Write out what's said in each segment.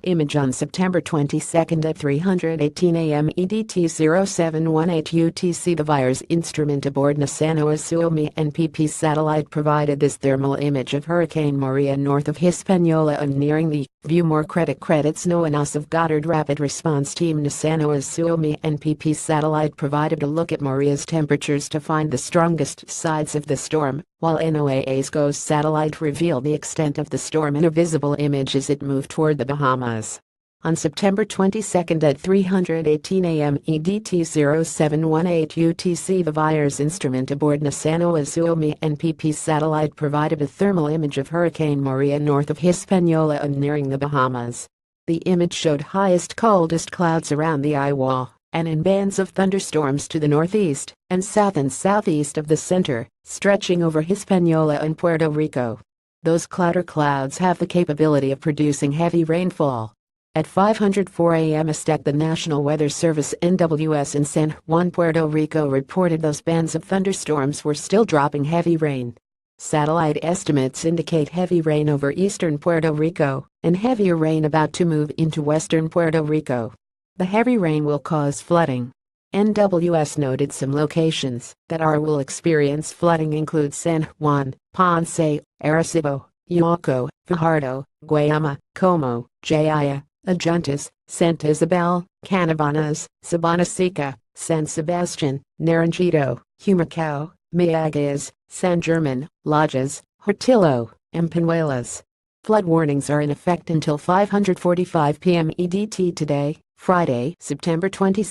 Image on September 22 at 3:18 a.m. EDT 0718 UTC the VIIRS instrument aboard NASANOAAs Suomi NPP satellite provided this thermal image of Hurricane Maria north of Hispaniola and nearing the View More credits NASANOAAs of Goddard Rapid Response Team. NASANOAAs Suomi NPP satellite provided a look at Maria's temperatures to find the strongest sides of the storm, while NOAA's GOES satellite revealed the extent of the storm in a visible image as it moved toward the Bahamas. On September 22 at 3:18 a.m. EDT 0718 UTC the VIIRS instrument aboard NASANOAAs Suomi NPP satellite provided a thermal image of Hurricane Maria north of Hispaniola and nearing the Bahamas. The image showed highest coldest clouds around the eye wall, and in bands of thunderstorms to the northeast and southeast of the center, stretching over Hispaniola and Puerto Rico. Those clouds have the capability of producing heavy rainfall. At 5:04 a.m. the National Weather Service NWS in San Juan, Puerto Rico reported those bands of thunderstorms were still dropping heavy rain. Satellite estimates indicate heavy rain over eastern Puerto Rico and heavier rain about to move into western Puerto Rico. The heavy rain will cause flooding. NWS noted some locations that will experience flooding include San Juan, Ponce, Arecibo, Yauco, Fajardo, Guayama, Como, Jaya, Adjuntas, Santa Isabel, Canovanas, Sabana Seca, San Sebastian, Naranjito, Humacao, Mayagüez, San German, Lajas, Hortillo, and Peñuelas. Flood warnings are in effect until 5:45 p.m. EDT today, Friday, September 22,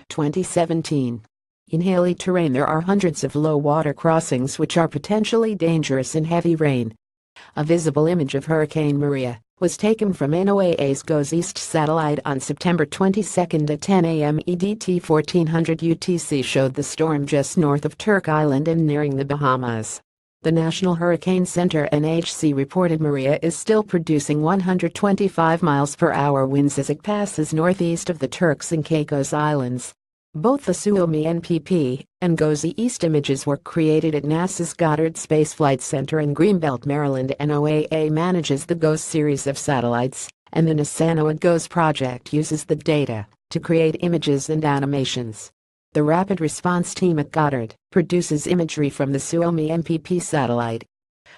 2017. In hilly terrain there are hundreds of low water crossings which are potentially dangerous in heavy rain. A visible image of Hurricane Maria was taken from NOAA's GOES East satellite on September 22 at 10 a.m. EDT 1400 UTC showed the storm just north of Turk Island and nearing the Bahamas. The National Hurricane Center NHC reported Maria is still producing 125 miles per hour winds as it passes northeast of the Turks and Caicos Islands. Both the Suomi NPP and GOES East images were created at NASA's Goddard Space Flight Center in Greenbelt, Maryland. NOAA manages the GOES series of satellites, and the NASANOAAS GOES project uses the data to create images and animations. The Rapid Response Team at Goddard produces imagery from the Suomi NPP satellite.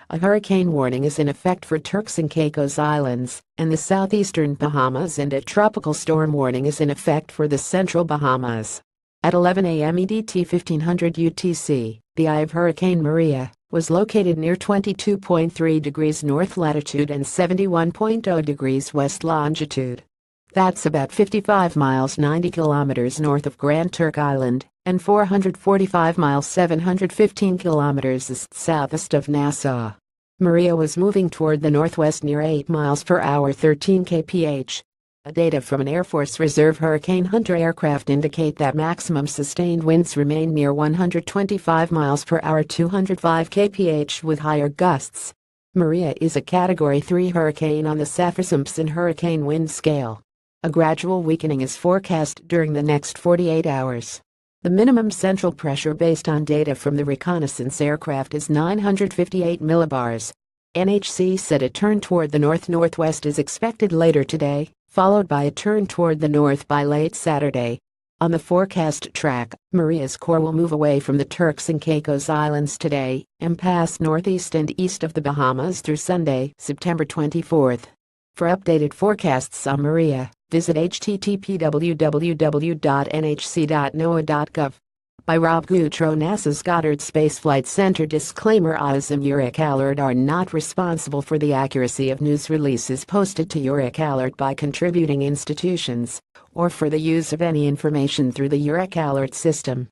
A hurricane warning is in effect for Turks and Caicos Islands and the southeastern Bahamas, and a tropical storm warning is in effect for the central Bahamas. At 11 a.m. EDT 1500 UTC, the eye of Hurricane Maria was located near 22.3 degrees north latitude and 71.0 degrees west longitude. That's about 55 miles 90 kilometers north of Grand Turk Island and 445 miles 715 kilometers southeast of Nassau. Maria was moving toward the northwest near 8 miles per hour 13 kph. Data from an Air Force Reserve Hurricane Hunter aircraft indicate that maximum sustained winds remain near 125 miles per hour 205 kph with higher gusts. Maria is a Category 3 hurricane on the Saffir-Simpson hurricane wind scale. A gradual weakening is forecast during the next 48 hours. The minimum central pressure based on data from the reconnaissance aircraft is 958 millibars. NHC said a turn toward the north-northwest is expected later today, followed by a turn toward the north by late Saturday. On the forecast track, Maria's core will move away from the Turks and Caicos Islands today and pass northeast and east of the Bahamas through Sunday, September 24. For updated forecasts on Maria, visit http://www.nhc.noaa.gov. By Rob Goutreau, NASA's Goddard Space Flight Center. Disclaimer: AAAS and URIC Alert are not responsible for the accuracy of news releases posted to URIC Alert by contributing institutions, or for the use of any information through the URIC Alert system.